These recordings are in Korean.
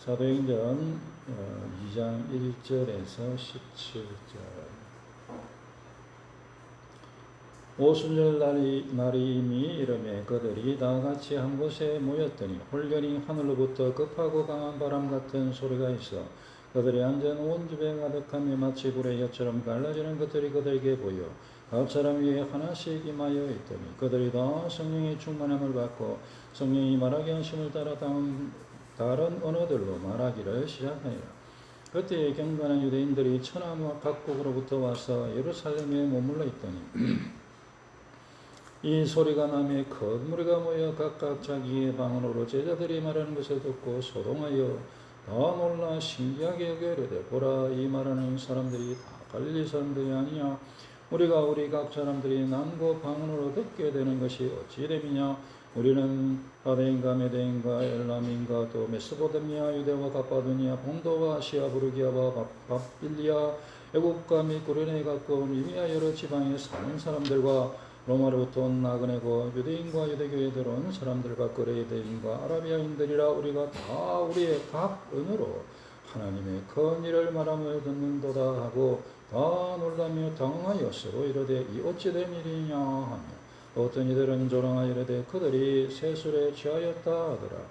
사도행전 2장 1절에서 17절. 오순절 날이 이미 이르매 그들이 다 같이 한 곳에 모였더니 홀연히 하늘로부터 급하고 강한 바람 같은 소리가 있어 그들이 앉은 온 집에 가득하며 마치 불의 엿처럼 갈라지는 것들이 그들에게 보여 각 사람 위에 하나씩 임하여 있더니 그들이 다 성령의 충만함을 받고 성령이 말하게 하심을 따라 다른 언어들로 말하기를 시작하니라. 그때 경건한 유대인들이 천하와 각국으로부터 와서 예루살렘에 머물러 있더니 이 소리가 나매 큰 무리가 모여 각각 자기의 방언으로 제자들이 말하는 것을 듣고 소동하여 다 놀라 신기하게 여겨 이르되 보라 이 말하는 사람들이 다 갈릴리 사람들이 아니냐 우리가 우리 각 사람들이 남고 방언으로 듣게 되는 것이 어찌 됨이냐 우리는 바데인과 메데인과 엘람인과 또 메소포타미아 유대와 갑바도니아 본도와 아시아 부르기아와 바빌리아 애국과 및 구레네에 가까운 이미야 여러 지방에 사는 사람들과 로마로부터 온 나그네고 유대인과 유대교에 들어온 사람들과 그레이대인과 아라비아인들이라 우리가 다 우리의 각 언어로 하나님의 큰 일을 말함을 듣는도다 하고 다 놀라며 당황하여 서로 이르되 이 어찌 된 일이냐 하며 어떤 이들은 조롱하여 이르되 그들이 세술에 취하였다 하더라.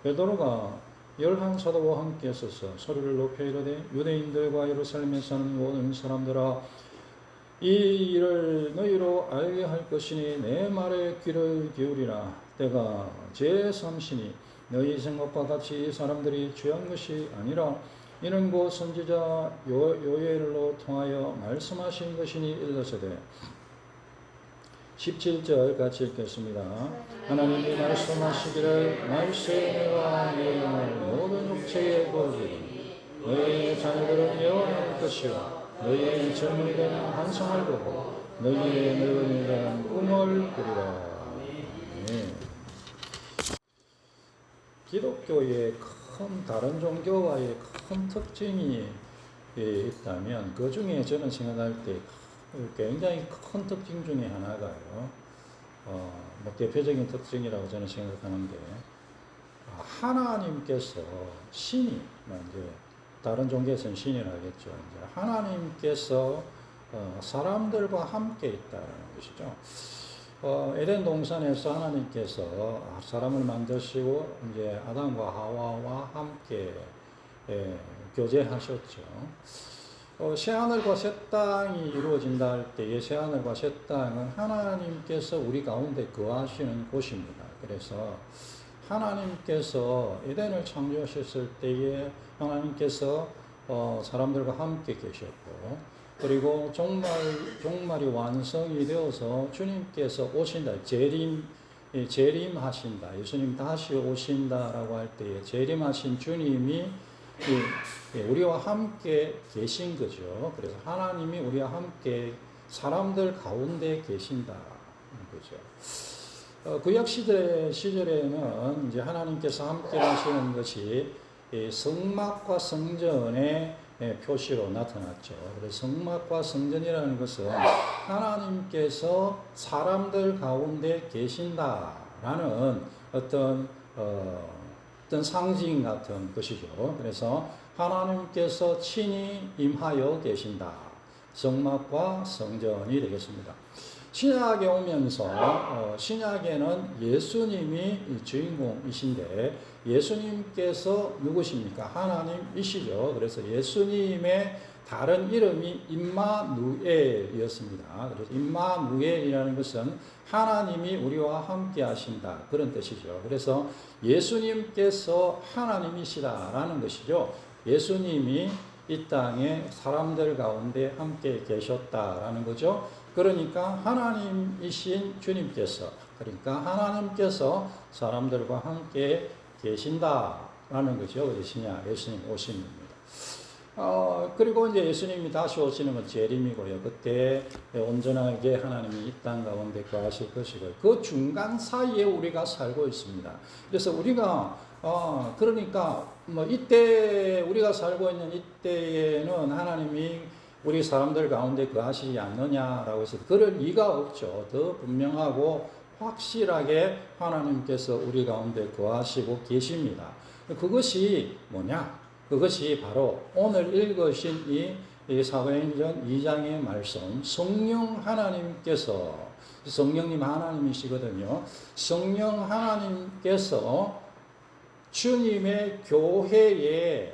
베드로가 11사도와 함께 서서 소리를 높여 이르되 유대인들과 예루살렘에 사는 모든 사람들아 이 일을 너희로 알게 할 것이니 내 말에 귀를 기울이라. 때가 제3시니 너희 생각과 같이 이 사람들이 취한 것이 아니라 이는 곧 선지자 요엘로 통하여 말씀하신 것이니 일러서되 17절 같이 읽겠습니다. 하나님이 말씀하시기를 말세에 내가 내 영을 모든 육체에 부어주리니 너희의 자녀들은 예언할 것이요 너희의 젊은이들은 환상을 보고 너희의 늙은이들은 꿈을 꾸리라. 네. 기독교의 큰 다른 종교와의 큰 특징이 있다면 그 중에 저는 생각할 때 굉장히 큰 특징 중에 하나가요. 뭐 대표적인 특징이라고 저는 생각하는데 하나님께서 신이 이제 다른 종교에서는 신이라 하겠죠. 이제 하나님께서 사람들과 함께 있다는 것이죠. 에덴 동산에서 하나님께서 사람을 만드시고 이제 아담과 하와와 함께 교제하셨죠. 새하늘과 새 땅이 이루어진다 할 때에 새하늘과 새 땅은 하나님께서 우리 가운데 거하시는 곳입니다. 그래서 하나님께서 에덴을 창조하셨을 때에 하나님께서 사람들과 함께 계셨고 그리고 종말이 완성이 되어서 주님께서 오신다. 재림하신다. 예수님 다시 오신다라고 할 때에 재림하신 주님이 우리와 함께 계신 거죠. 그래서 하나님이 우리와 함께 사람들 가운데 계신다는 거죠. 구약 시절에는 이제 하나님께서 함께 하시는 것이 성막과 성전의 표시로 나타났죠. 그래서 성막과 성전이라는 것은 하나님께서 사람들 가운데 계신다라는 어떤 상징 같은 것이죠. 그래서 하나님께서 친히 임하여 계신다. 성막과 성전이 되겠습니다. 신약에 오면서 신약에는 예수님이 주인공이신데 예수님께서 누구십니까? 하나님이시죠. 그래서 예수님의 다른 이름이 임마누엘이었습니다. 그래서 임마누엘이라는 것은 하나님이 우리와 함께 하신다. 그런 뜻이죠. 그래서 예수님께서 하나님이시다라는 것이죠. 예수님이 이 땅에 사람들 가운데 함께 계셨다라는 거죠. 그러니까 하나님이신 주님께서 그러니까 하나님께서 사람들과 함께 계신다라는 거죠. 예수님 오심입니다. 그리고 이제 예수님이 다시 오시는 건 재림이고요. 그때 온전하게 하나님이 이 땅 가운데 거하실 것이고요. 그 중간 사이에 우리가 살고 있습니다. 그래서 우리가 그러니까 뭐 이때 우리가 살고 있는 이때에는 하나님이 우리 사람들 가운데 거하시지 않느냐라고 해서 그럴 리가 없죠. 더 분명하고 확실하게 하나님께서 우리 가운데 거하시고 계십니다. 그것이 뭐냐? 그것이 바로 오늘 읽으신 이 사도행전 2장의 말씀, 성령 하나님께서, 성령님 하나님이시거든요. 성령 하나님께서 주님의 교회에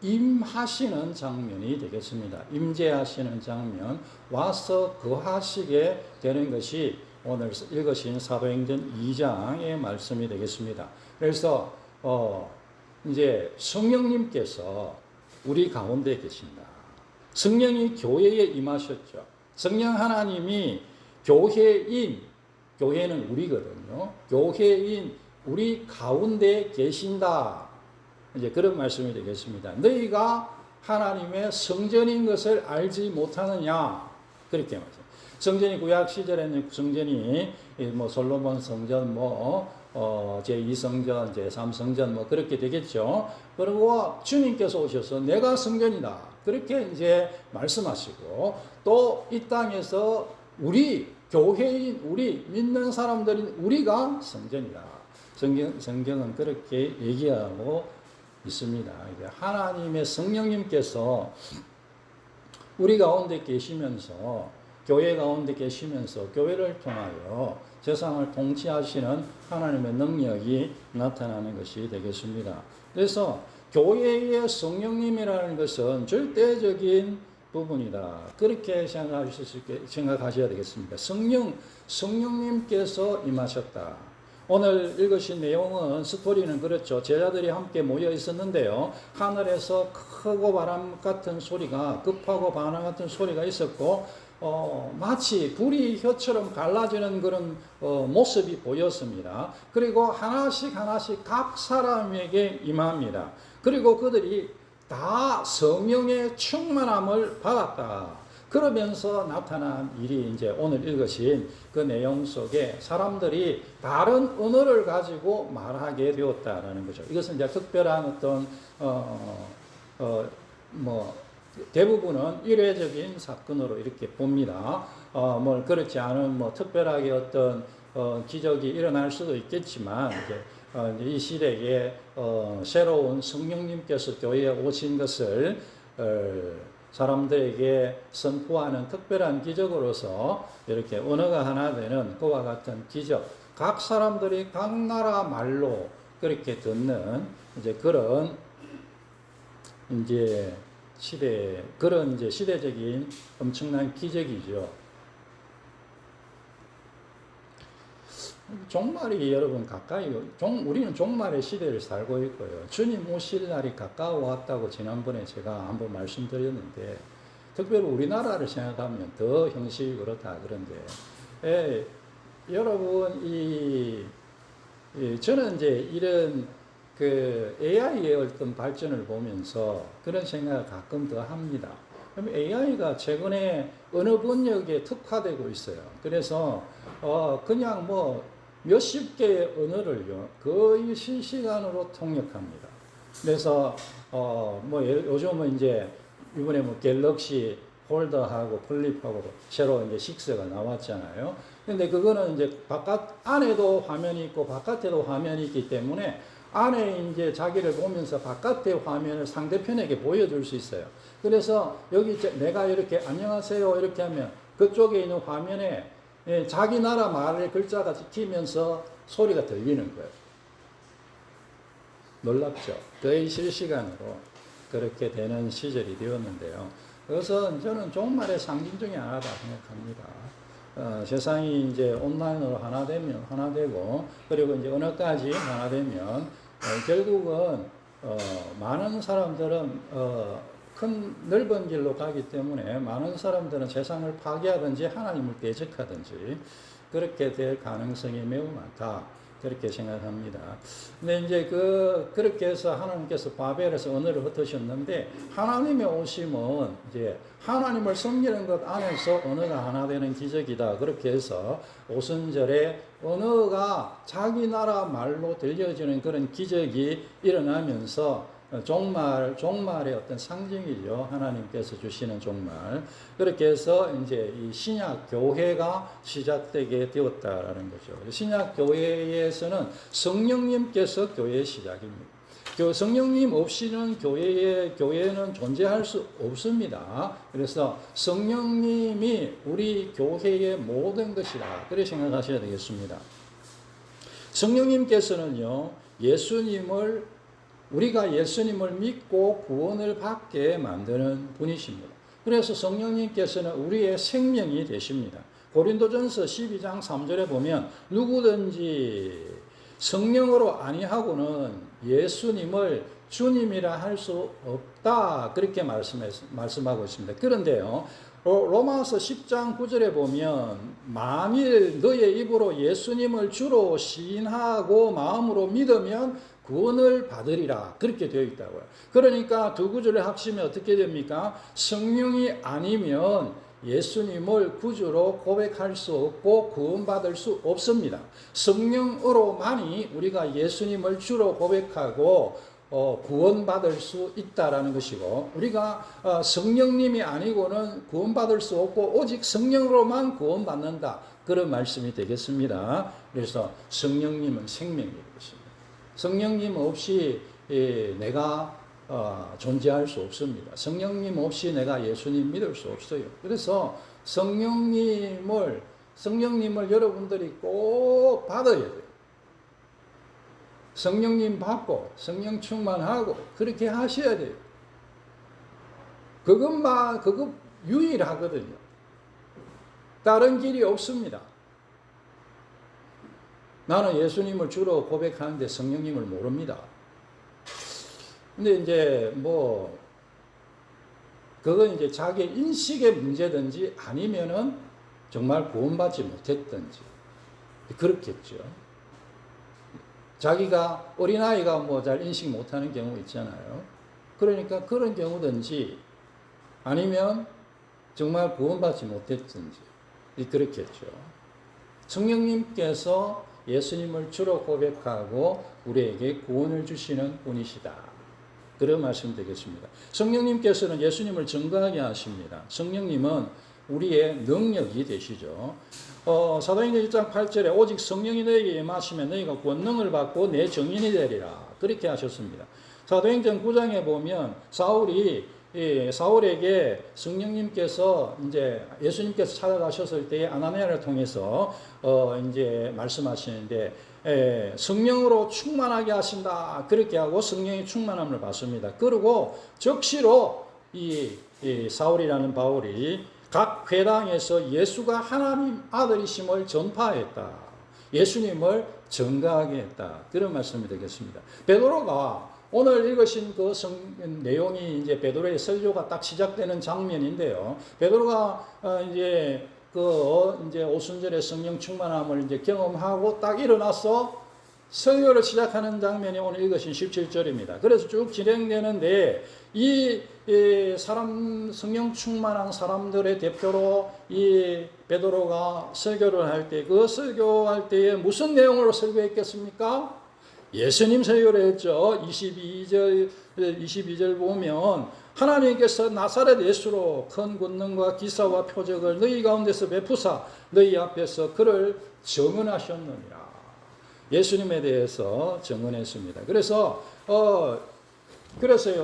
임하시는 장면이 되겠습니다. 임재하시는 장면, 와서 거하시게 되는 것이 오늘 읽으신 사도행전 2장의 말씀이 되겠습니다. 그래서 이제 성령님께서 우리 가운데 계신다. 성령이 교회에 임하셨죠. 성령 하나님이 교회인, 교회는 우리거든요. 교회인 우리 가운데 계신다. 이제 그런 말씀이 되겠습니다. 너희가 하나님의 성전인 것을 알지 못하느냐? 그렇게 말씀. 성전이 구약 시절에는 성전이 뭐 솔로몬 성전, 제2성전, 제3성전 뭐 그렇게 되겠죠. 그리고 주님께서 오셔서 내가 성전이다. 그렇게 이제 말씀하시고 또 이 땅에서 우리 교회인 우리 믿는 사람들인 우리가 성전이다. 성경은 그렇게 얘기하고 있습니다. 하나님의 성령님께서 우리 가운데 계시면서 교회 가운데 계시면서 교회를 통하여 세상을 통치하시는 하나님의 능력이 나타나는 것이 되겠습니다. 그래서 교회의 성령님이라는 것은 절대적인 부분이다. 그렇게 생각하셔야 되겠습니다. 성령님께서 임하셨다. 오늘 읽으신 내용은 스토리는 그렇죠. 제자들이 함께 모여 있었는데요. 하늘에서 크고 바람 같은 소리가, 급하고 바람 같은 소리가 있었고 마치 불이 혀처럼 갈라지는 그런 모습이 보였습니다. 그리고 하나씩 각 사람에게 임합니다. 그리고 그들이 다 성령의 충만함을 받았다. 그러면서 나타난 일이 이제 오늘 읽으신 그 내용 속에 사람들이 다른 언어를 가지고 말하게 되었다라는 거죠. 이것은 이제 특별한 어떤 대부분은 일회적인 사건으로 이렇게 봅니다. 그렇지 않은 특별하게 어떤 기적이 일어날 수도 있겠지만 이제 이 시대에 새로운 성령님께서 교회에 오신 것을 사람들에게 선포하는 특별한 기적으로서 이렇게 언어가 하나 되는 그와 같은 기적, 각 사람들이 각 나라 말로 그렇게 듣는 이제 그런 이제 시대적인 엄청난 기적이죠. 종말이 여러분 가까이, 우리는 종말의 시대를 살고 있고요. 주님 오실 날이 가까워 왔다고 지난번에 제가 한번 말씀드렸는데, 특별히 우리나라를 생각하면 더 형식이 그렇다 그런데, 여러분 저는 이제 이런 그 AI의 어떤 발전을 보면서 그런 생각을 가끔 더 합니다. AI가 최근에 언어 번역에 특화되고 있어요. 그래서 그냥 몇십 개의 언어를요 거의 실시간으로 통역합니다. 그래서 요즘은 이제 이번에 갤럭시 폴더하고 플립하고 새로 이제 6가 나왔잖아요. 근데 그거는 이제 안에도 화면이 있고 바깥에도 화면이 있기 때문에 안에 이제 자기를 보면서 바깥의 화면을 상대편에게 보여줄 수 있어요. 그래서 여기 내가 이렇게 안녕하세요 이렇게 하면 그쪽에 있는 화면에 자기 나라 말의 글자가 찍히면서 소리가 들리는 거예요. 놀랍죠? 거의 실시간으로 그렇게 되는 시절이 되었는데요. 그래서 저는 종말의 상징 중에 하나다 생각합니다. 세상이 이제 온라인으로 하나 되고, 그리고 이제 언어까지 하나 되면, 결국은, 많은 사람들은, 큰 넓은 길로 가기 때문에 많은 사람들은 세상을 파괴하든지 하나님을 대적하든지 그렇게 될 가능성이 매우 많다. 그렇게 생각합니다. 근데 이제 그렇게 해서 하나님께서 바벨에서 언어를 흩으셨는데 하나님의 오심은 이제 하나님을 섬기는 것 안에서 언어가 하나 되는 기적이다. 그렇게 해서 오순절에 언어가 자기 나라 말로 들려지는 그런 기적이 일어나면서 종말의 어떤 상징이죠. 하나님께서 주시는 종말. 그렇게 해서 이제 이 신약 교회가 시작되게 되었다라는 거죠. 신약 교회에서는 성령님께서 교회의 시작입니다. 성령님 없이는 교회는 존재할 수 없습니다. 그래서 성령님이 우리 교회의 모든 것이다. 그렇게 생각하셔야 되겠습니다. 성령님께서는요, 우리가 예수님을 믿고 구원을 받게 만드는 분이십니다. 그래서 성령님께서는 우리의 생명이 되십니다. 고린도전서 12장 3절에 보면 누구든지 성령으로 아니하고는 예수님을 주님이라 할 수 없다. 그렇게 말씀하고 있습니다. 그런데요, 로마서 10장 9절에 보면 만일 너의 입으로 예수님을 주로 시인하고 마음으로 믿으면 구원을 받으리라. 그렇게 되어 있다고요. 그러니까 두 구절을 합치면 어떻게 됩니까? 성령이 아니면 예수님을 구주로 고백할 수 없고 구원받을 수 없습니다. 성령으로만이 우리가 예수님을 주로 고백하고 구원받을 수 있다라는 것이고, 우리가 성령님이 아니고는 구원받을 수 없고 오직 성령으로만 구원받는다. 그런 말씀이 되겠습니다. 그래서 성령님은 생명이 되겠습니다. 성령님 없이 내가 존재할 수 없습니다. 성령님 없이 내가 예수님 믿을 수 없어요. 그래서 성령님을 여러분들이 꼭 받아야 돼요. 성령님 받고 성령 충만하고 그렇게 하셔야 돼요. 그것 유일하거든요. 다른 길이 없습니다. 나는 예수님을 주로 고백하는데 성령님을 모릅니다. 근데 이제 그건 이제 자기 인식의 문제든지 아니면은 정말 구원받지 못했든지 그렇겠죠. 자기가 어린아이가 잘 인식 못하는 경우 있잖아요. 그러니까 그런 경우든지 아니면 정말 구원받지 못했든지 그렇겠죠. 성령님께서 예수님을 주로 고백하고 우리에게 구원을 주시는 분이시다. 그런 말씀 되겠습니다. 성령님께서는 예수님을 증거하게 하십니다. 성령님은 우리의 능력이 되시죠. 사도행전 1장 8절에 오직 성령이 너에게 임하시면 너희가 권능을 받고 내 증인이 되리라. 그렇게 하셨습니다. 사도행전 9장에 보면 사울에게 성령님께서 이제 예수님께서 찾아가셨을 때에 아나니아를 통해서 이제 말씀하시는데 성령으로 충만하게 하신다. 그렇게 하고 성령의 충만함을 받습니다. 그리고 적시로 이 사울이라는 바울이 각 회당에서 예수가 하나님 아들이심을 전파했다. 예수님을 증거하게 했다. 그런 말씀이 되겠습니다. 베드로가 오늘 읽으신 그 내용이 이제 베드로의 설교가 딱 시작되는 장면인데요. 베드로가 이제 오순절에 성령 충만함을 이제 경험하고 딱 일어나서 설교를 시작하는 장면이 오늘 읽으신 17절입니다. 그래서 쭉 진행되는데 성령 충만한 사람들의 대표로 이 베드로가 설교를 할 때 그 설교할 때에 무슨 내용으로 설교했겠습니까? 예수님 설교를 했죠. 22절 보면 하나님께서 나사렛 예수로 큰 권능과 기사와 표적을 너희 가운데서 베푸사 너희 앞에서 그를 증언하셨느니라. 예수님에 대해서 증언했습니다. 그래서요,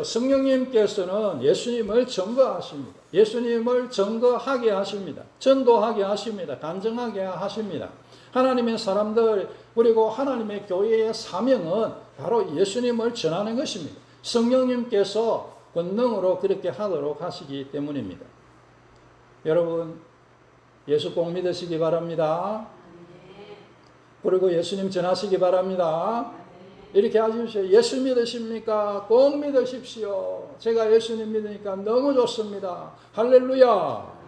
성령님께서는 예수님을 증거하십니다. 예수님을 증거하게 하십니다. 전도하게 하십니다. 간증하게 하십니다. 하나님의 사람들 그리고 하나님의 교회의 사명은 바로 예수님을 전하는 것입니다. 성령님께서 권능으로 그렇게 하도록 하시기 때문입니다. 여러분 예수 꼭 믿으시기 바랍니다. 그리고 예수님 전하시기 바랍니다. 이렇게 하십시오. 예수 믿으십니까? 꼭 믿으십시오. 제가 예수님 믿으니까 너무 좋습니다. 할렐루야.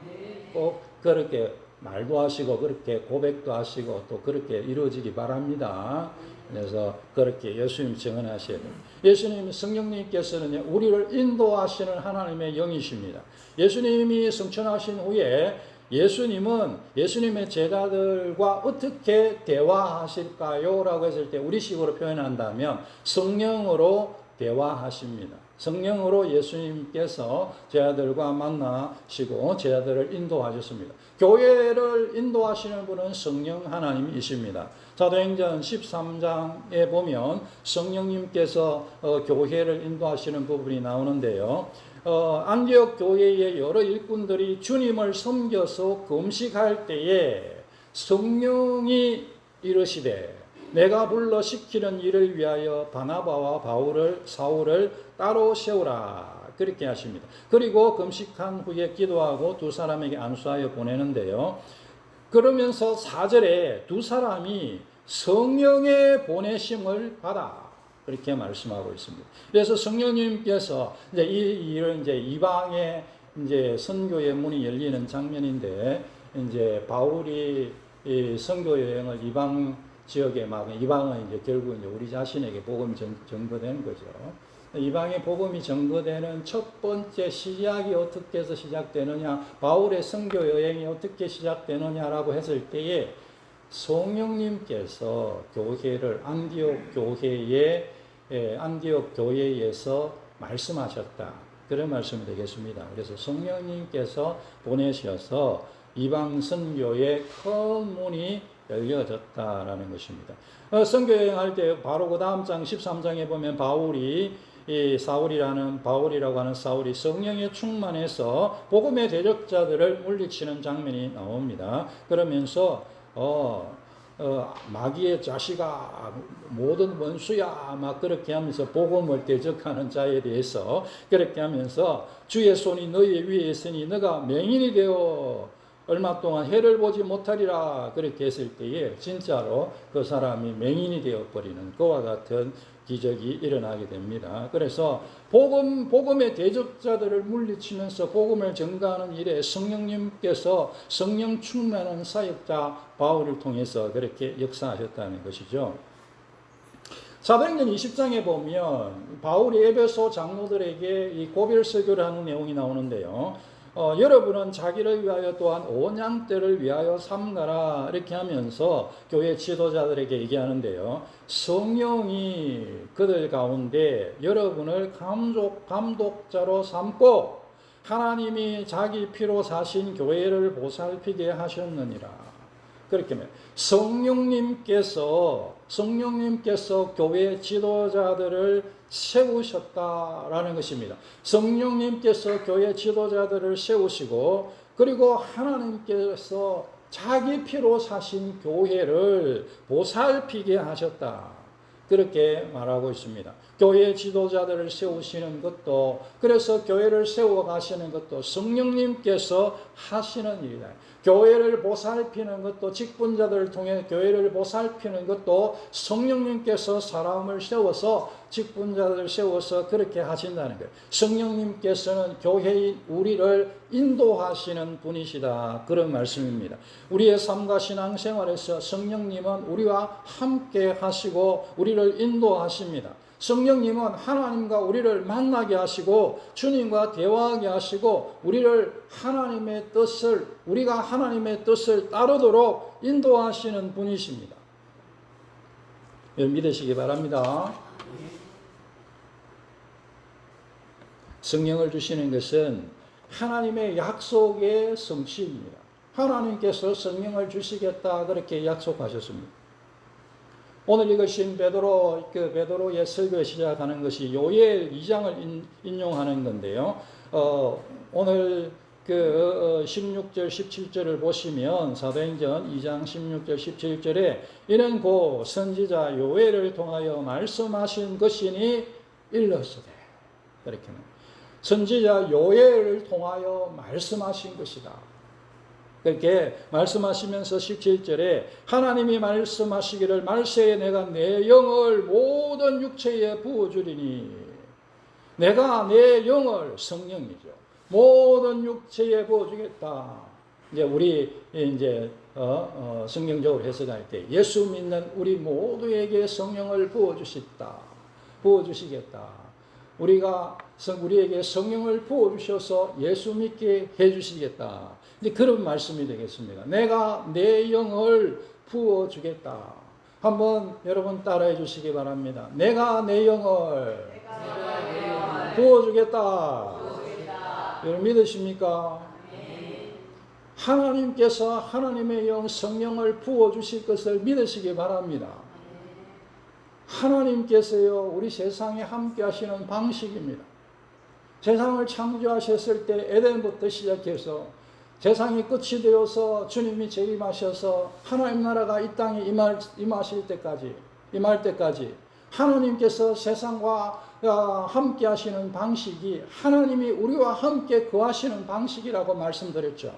꼭 그렇게 말도 하시고 그렇게 고백도 하시고 또 그렇게 이루어지기 바랍니다. 그래서 그렇게 예수님 증언하셔야 됩니다. 예수님 성령님께서는 우리를 인도하시는 하나님의 영이십니다. 예수님이 승천하신 후에 예수님은 예수님의 제자들과 어떻게 대화하실까요? 라고 했을 때 우리식으로 표현한다면 성령으로 대화하십니다. 성령으로 예수님께서 제자들과 만나시고 제자들을 인도하셨습니다. 교회를 인도하시는 분은 성령 하나님이십니다. 사도행전 13장에 보면 성령님께서 교회를 인도하시는 부분이 나오는데요. 안디옥 교회의 여러 일꾼들이 주님을 섬겨서 금식할 때에 성령이 이르시되 내가 불러 시키는 일을 위하여 바나바와 사울을 따로 세우라. 그렇게 하십니다. 그리고 금식한 후에 기도하고 두 사람에게 안수하여 보내는데요. 그러면서 4절에 두 사람이 성령의 보내심을 받아. 그렇게 말씀하고 있습니다. 그래서 성령님께서 이제 이 일을 이제 이방의 이제 선교의 문이 열리는 장면인데 이제 바울이 이 선교 여행을 이방 지역에 이방은 이제 결국 이제 우리 자신에게 복음이 전거되는 거죠. 이방의 복음이 전거되는 첫 번째 시작이 어떻게 해서 시작되느냐, 바울의 선교 여행이 어떻게 시작되느냐라고 했을 때에 성령님께서 교회를 안디옥 교회에서 말씀하셨다. 그런 말씀이 되겠습니다. 그래서 성령님께서 보내셔서 이방 선교의 큰 문이 열려졌다라는 것입니다. 선교 여행할 때 바로 그 다음 장 13장에 보면 바울이라고 하는 사울이 성령에 충만해서 복음의 대적자들을 물리치는 장면이 나옵니다. 그러면서 마귀의 자식아 모든 원수야 막 그렇게 하면서 복음을 대적하는 자에 대해서 그렇게 하면서 주의 손이 너희 위에 있으니 너가 맹인이 되어 얼마 동안 해를 보지 못하리라 그렇게 했을 때에 진짜로 그 사람이 맹인이 되어버리는 그와 같은 기적이 일어나게 됩니다. 그래서 복음의 대적자들을 물리치면서 복음을 전가하는 일에 성령님께서 성령 충만한 사역자 바울을 통해서 그렇게 역사하셨다는 것이죠. 사도행전 20장에 보면 바울이 에베소 장로들에게 이 고별 설교를 하는 내용이 나오는데요. 여러분은 자기를 위하여 또한 온 양떼를 위하여 삼가라 이렇게 하면서 교회 지도자들에게 얘기하는데요. 성령이 그들 가운데 여러분을 감독자로 삼고 하나님이 자기 피로 사신 교회를 보살피게 하셨느니라. 그렇게 말해요. 성령님께서 교회 지도자들을 세우셨다라는 것입니다. 성령님께서 교회 지도자들을 세우시고 그리고 하나님께서 자기 피로 사신 교회를 보살피게 하셨다. 그렇게 말하고 있습니다. 교회 지도자들을 세우시는 것도 그래서 교회를 세워가시는 것도 성령님께서 하시는 일이다. 교회를 보살피는 것도 직분자들을 통해 교회를 보살피는 것도 성령님께서 사람을 세워서 직분자들을 세워서 그렇게 하신다는 거예요. 성령님께서는 교회인 우리를 인도하시는 분이시다. 그런 말씀입니다. 우리의 삶과 신앙생활에서 성령님은 우리와 함께 하시고 우리를 인도하십니다. 성령님은 하나님과 우리를 만나게 하시고 주님과 대화하게 하시고 우리가 하나님의 뜻을 따르도록 인도하시는 분이십니다. 믿으시기 바랍니다. 성령을 주시는 것은 하나님의 약속의 성취입니다. 하나님께서 성령을 주시겠다 그렇게 약속하셨습니다. 오늘 읽으신 베드로의 설교에 시작하는 것이 요엘 2장을 인용하는 건데요. 오늘 16절 17절을 보시면 사도행전 2장 16절 17절에 이는 곧 선지자 요엘을 통하여 말씀하신 것이니 일렀으되 이렇게 선지자 요엘을 통하여 말씀하신 것이다. 그렇게 말씀하시면서 17절에 하나님이 말씀하시기를 말세에 내가 내 영을 모든 육체에 부어주리니 내가 내 영을 성령이죠. 모든 육체에 부어주겠다. 이제 우리 성경적으로 해석할 때 예수 믿는 우리 모두에게 성령을 부어주시겠다. 우리에게 성령을 부어주셔서 예수 믿게 해주시겠다. 이제 그런 말씀이 되겠습니다. 내가 내 영을 부어주겠다. 한번 여러분 따라해 주시기 바랍니다. 내가 내 영을 부어주겠다. 여러분 믿으십니까? 하나님께서 하나님의 영 성령을 부어주실 것을 믿으시기 바랍니다. 하나님께서요 우리 세상에 함께 하시는 방식입니다. 세상을 창조하셨을 때 에덴부터 시작해서 세상이 끝이 되어서 주님이 재림하셔서 하나님 나라가 이 땅에 임할 때까지 하나님께서 세상과 함께 하시는 방식이 하나님이 우리와 함께 거하시는 방식이라고 말씀드렸죠.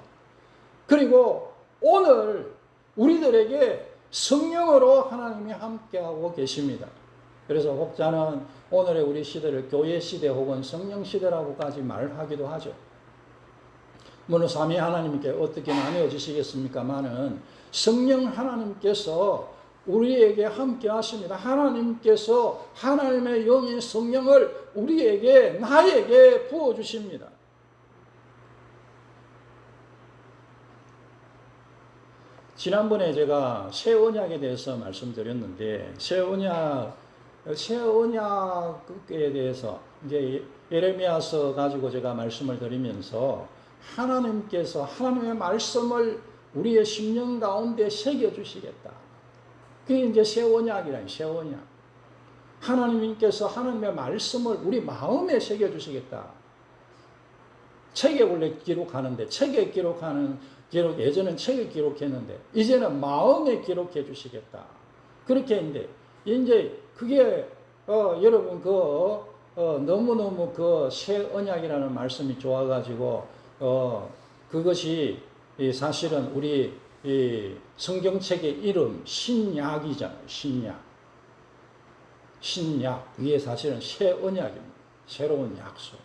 그리고 오늘 우리들에게 성령으로 하나님이 함께하고 계십니다. 그래서 혹자는 오늘의 우리 시대를 교회 시대 혹은 성령 시대라고까지 말하기도 하죠. 물론 삼위 하나님께 어떻게 나뉘어지시겠습니까마는 성령 하나님께서 우리에게 함께 하십니다. 하나님께서 하나님의 영인 성령을 우리에게 나에게 부어주십니다. 지난번에 제가 새 언약에 대해서 말씀드렸는데 새 언약에 대해서 이제 예레미야서 가지고 제가 말씀을 드리면서 하나님께서 하나님의 말씀을 우리의 심령 가운데 새겨 주시겠다. 그게 이제 새 언약이라니 새 언약. 하나님께서 하나님의 말씀을 우리 마음에 새겨 주시겠다. 책에 원래 기록하는데 책에 예전엔 책에 기록했는데 이제는 마음에 기록해 주시겠다. 그렇게 이제 그게 여러분 너무너무 그 새 언약이라는 말씀이 좋아가지고 그것이 사실은 우리 성경책의 이름 신약이잖아요. 신약 그게 사실은 새 언약입니다. 새로운 약속.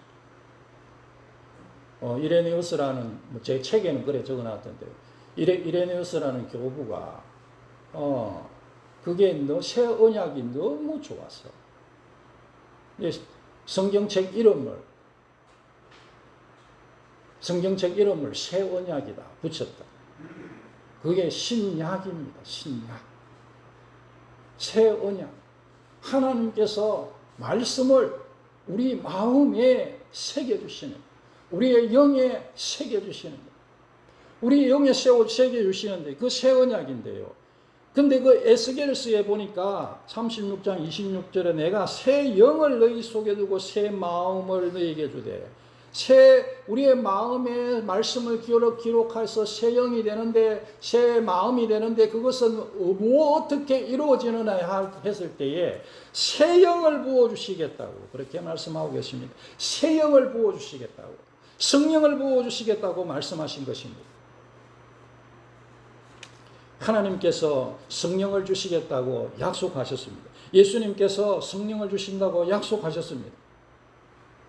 이레네우스라는 제 책에는 그래 적어놨던데요. 이레네우스라는 교부가 그게 새 언약이 너무 좋았어. 성경책 이름을 새 언약이다 붙였다. 그게 신약입니다. 신약. 새 언약. 하나님께서 말씀을 우리 마음에 새겨주시는, 우리의 영에 새겨주시는, 우리 영에 새겨주시는데 그 새 언약인데요. 근데 그 에스겔서에 보니까 36장 26절에 내가 새 영을 너희 속에 두고 새 마음을 너희에게 주되, 우리의 마음에 말씀을 기록해서 새 영이 되는데, 새 마음이 되는데 그것은 어떻게 이루어지느냐 했을 때에 새 영을 부어주시겠다고 그렇게 말씀하고 계십니다. 새 영을 부어주시겠다고, 성령을 부어주시겠다고 말씀하신 것입니다. 하나님께서 성령을 주시겠다고 약속하셨습니다. 예수님께서 성령을 주신다고 약속하셨습니다.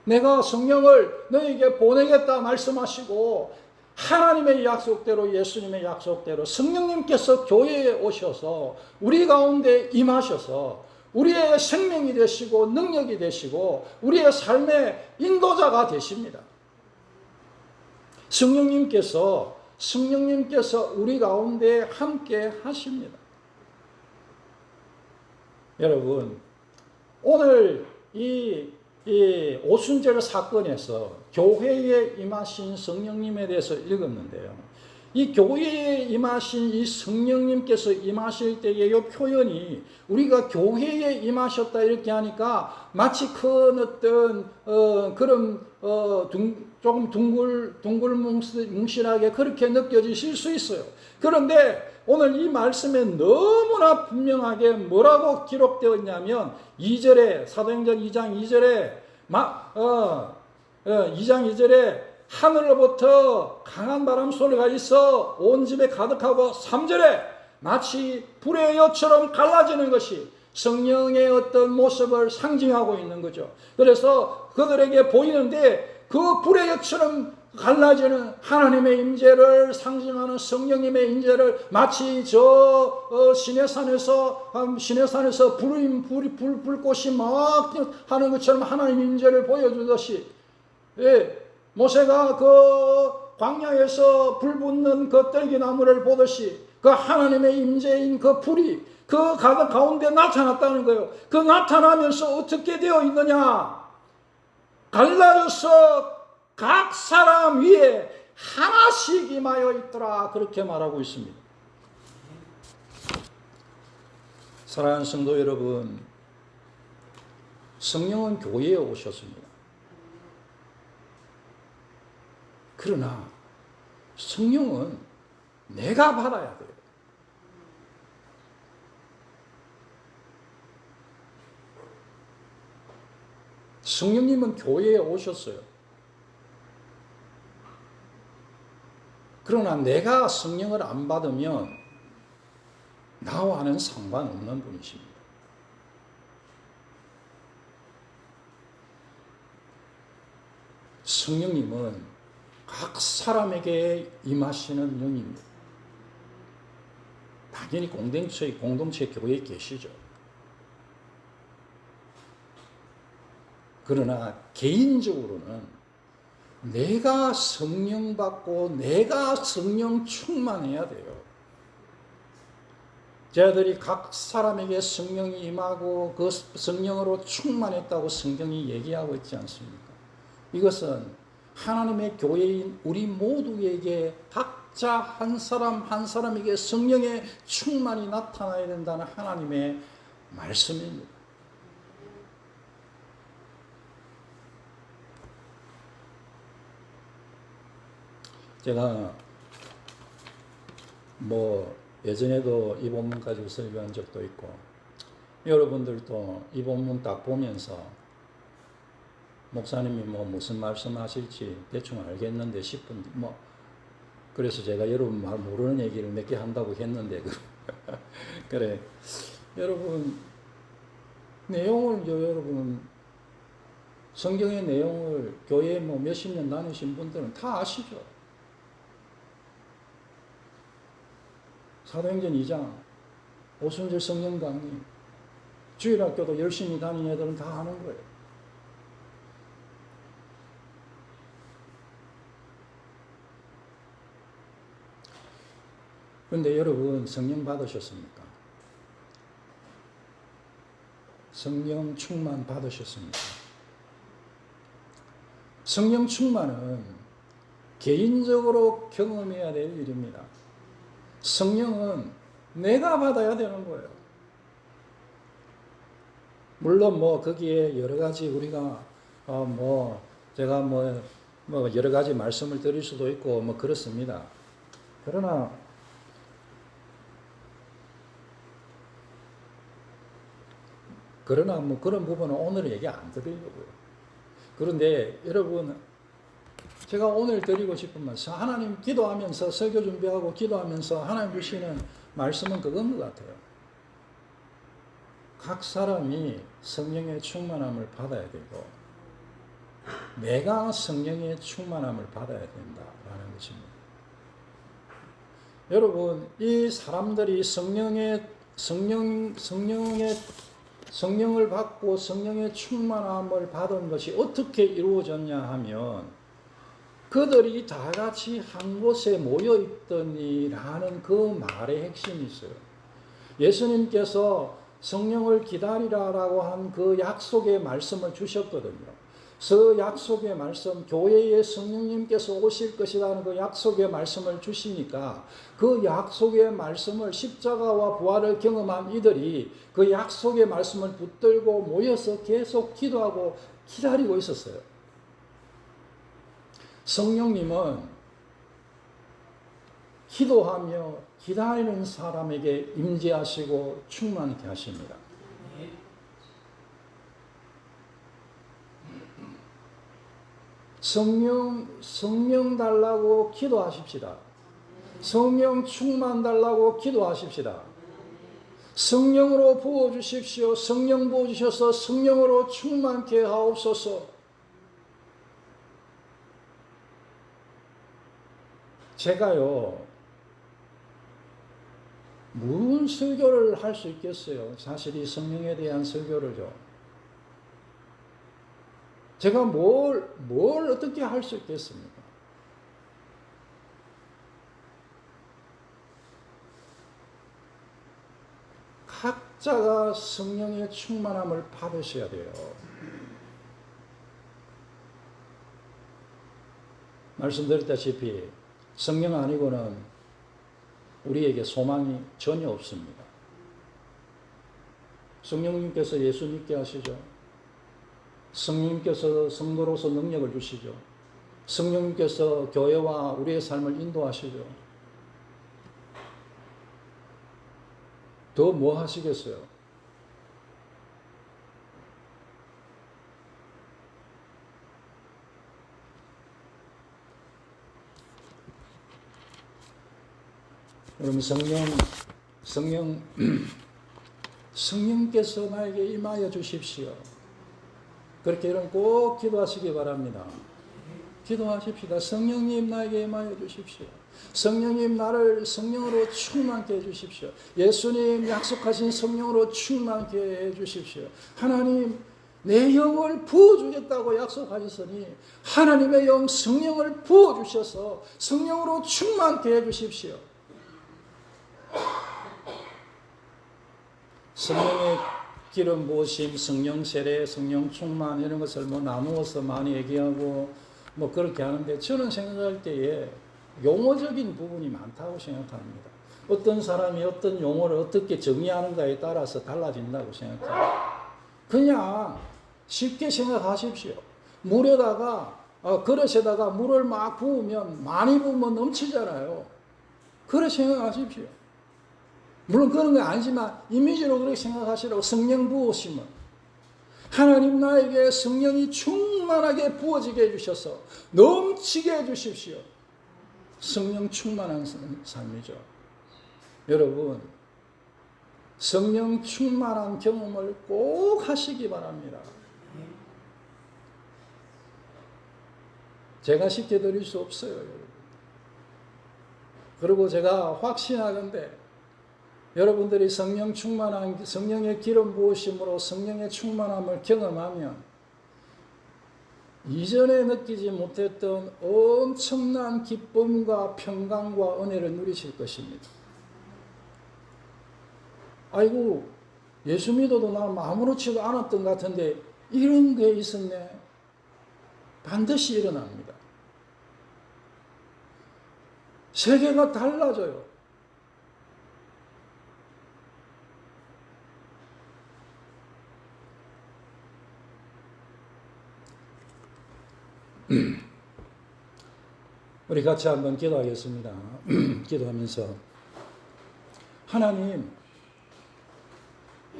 내가 성령을 너에게 보내겠다 말씀하시고 하나님의 약속대로, 예수님의 약속대로 성령님께서 교회에 오셔서 우리 가운데 임하셔서 우리의 생명이 되시고 능력이 되시고 우리의 삶의 인도자가 되십니다. 성령님께서 우리 가운데 함께 하십니다. 여러분, 오늘 이 오순절 사건에서 교회에 임하신 성령님에 대해서 읽었는데요. 이 교회에 임하신 이 성령님께서 임하실 때의 이 표현이 우리가 교회에 임하셨다 이렇게 하니까 마치 큰 어떤 그런 조금 둥글뭉실하게 그렇게 느껴지실 수 있어요. 그런데 오늘 이 말씀에 너무나 분명하게 뭐라고 기록되어 있냐면 2절에 사도행전 2장 2절에 2장 2절에 하늘로부터 강한 바람 소리가 있어 온 집에 가득하고 3절에 마치 불의 여처럼 갈라지는 것이 성령의 어떤 모습을 상징하고 있는 거죠. 그래서 그들에게 보이는데 그 불의 여처럼 갈라지는 하나님의 임재를 상징하는 성령님의 임재를 마치 시내산에서 불꽃이 막 하는 것처럼 하나님의 임재를 보여주듯이, 모세가 그 광야에서 불 붙는 그 떨기나무를 보듯이 그 하나님의 임재인 그 불이 그 가운데 나타났다는 거예요. 그 나타나면서 어떻게 되어 있느냐? 갈라져서 각 사람 위에 하나씩 임하여 있더라. 그렇게 말하고 있습니다. 사랑하는 성도 여러분, 성령은 교회에 오셨습니다. 그러나 성령은 내가 받아야 돼요. 성령님은 교회에 오셨어요. 그러나 내가 성령을 안 받으면 나와는 상관없는 분이십니다. 성령님은 각 사람에게 임하시는 영입니다. 당연히 공동체 교회에 계시죠. 그러나 개인적으로는 내가 성령 받고 내가 성령 충만해야 돼요. 저희들이 각 사람에게 성령이 임하고 그 성령으로 충만했다고 성경이 얘기하고 있지 않습니까? 이것은 하나님의 교회인 우리 모두에게 각자 한 사람 한 사람에게 성령의 충만이 나타나야 된다는 하나님의 말씀입니다. 제가 예전에도 이 본문 가지고 설교한 적도 있고, 여러분들도 이 본문 딱 보면서 목사님이 무슨 말씀 하실지 대충 알겠는데 싶은데, 그래서 제가 여러분 말 모르는 얘기를 몇 개 한다고 했는데, 그래. 여러분, 여러분, 성경의 내용을 교회에 몇십 년 다니신 분들은 다 아시죠? 사도행전 2장, 오순절 성령 강의, 주일학교도 열심히 다니는 애들은 다 아는 거예요. 그런데 여러분, 성령 받으셨습니까? 성령 충만 받으셨습니까? 성령 충만은 개인적으로 경험해야 될 일입니다. 성령은 내가 받아야 되는 거예요. 물론 거기에 여러 가지 우리가 제가 여러 가지 말씀을 드릴 수도 있고 그렇습니다. 그러나 그런 부분은 오늘 얘기 안 드리려고요. 그런데 여러분, 제가 오늘 드리고 싶은 말씀, 하나님 기도하면서 설교 준비하고 기도하면서 하나님 주시는 말씀은 그건 것 같아요. 각 사람이 성령의 충만함을 받아야 되고 내가 성령의 충만함을 받아야 된다라는 것입니다. 여러분, 이 사람들이 성령을 받고 성령의 충만함을 받은 것이 어떻게 이루어졌냐 하면 그들이 다 같이 한 곳에 모여 있더니라는 그 말의 핵심이 있어요. 예수님께서 성령을 기다리라라고 한 그 약속의 말씀을 주셨거든요. 그 약속의 말씀, 교회에 성령님께서 오실 것이라는 그 약속의 말씀을 주시니까 그 약속의 말씀을 십자가와 부활을 경험한 이들이 그 약속의 말씀을 붙들고 모여서 계속 기도하고 기다리고 있었어요. 성령님은 기도하며 기다리는 사람에게 임재하시고 충만케 하십니다. 성령 달라고 기도하십시다. 성령 충만 달라고 기도하십시다. 성령으로 부어주십시오. 성령 부어주셔서 성령으로 충만케 하옵소서. 제가요, 무슨 설교를 할 수 있겠어요? 사실 이 성령에 대한 설교를요. 제가 뭘 어떻게 할 수 있겠습니까? 각자가 성령의 충만함을 받으셔야 돼요. 말씀드렸다시피 성령 아니고는 우리에게 소망이 전혀 없습니다. 성령님께서 예수 믿게 하시죠. 성령님께서 성도로서 능력을 주시죠. 성령님께서 교회와 우리의 삶을 인도하시죠. 더 뭐 하시겠어요? 여러분 성령께서 나에게 임하여 주십시오. 그렇게 여러분 꼭 기도하시기 바랍니다. 기도하십시다. 성령님 나에게 임하여 주십시오. 성령님 나를 성령으로 충만케 해주십시오. 예수님 약속하신 성령으로 충만케 해주십시오. 하나님 내 영을 부어주겠다고 약속하셨으니 하나님의 영 성령을 부어주셔서 성령으로 충만케 해주십시오. 성령의 기름 부으심, 성령 세례, 성령 충만 이런 것을 나누어서 많이 얘기하고 그렇게 하는데 저는 생각할 때에 용어적인 부분이 많다고 생각합니다. 어떤 사람이 어떤 용어를 어떻게 정의하는가에 따라서 달라진다고 생각합니다. 그냥 쉽게 생각하십시오. 물에다가 그릇에다가 물을 막 부으면 많이 부으면 넘치잖아요. 그렇게 생각하십시오. 물론 그런 건 아니지만 이미지로 그렇게 생각하시라고. 성령 부으심은 하나님 나에게 성령이 충만하게 부어지게 해주셔서 넘치게 해주십시오. 성령 충만한 삶이죠. 여러분 성령 충만한 경험을 꼭 하시기 바랍니다. 제가 시켜드릴 수 없어요. 여러분. 그리고 제가 확신하건대 여러분들이 성령 충만한 성령의 기름 부으심으로 성령의 충만함을 경험하면 이전에 느끼지 못했던 엄청난 기쁨과 평강과 은혜를 누리실 것입니다. 아이고 예수 믿어도 나 아무렇지도 않았던 것 같은데 이런 게 있었네. 반드시 일어납니다. 세계가 달라져요. 우리 같이 한번 기도하겠습니다. 기도하면서 하나님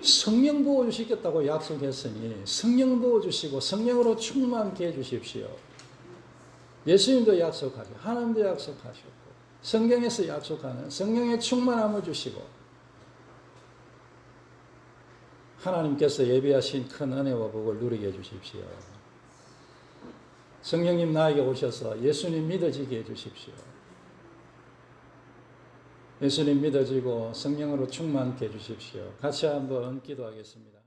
성령 부어주시겠다고 약속했으니 성령 부어주시고 성령으로 충만케 해주십시오. 예수님도 약속하시고 하나님도 약속하셨고 성경에서 약속하는 성령의 충만함을 주시고 하나님께서 예비하신 큰 은혜와 복을 누리게 해주십시오. 성령님 나에게 오셔서 예수님 믿어지게 해주십시오. 예수님 믿어지고 성령으로 충만케 해주십시오. 같이 한번 기도하겠습니다.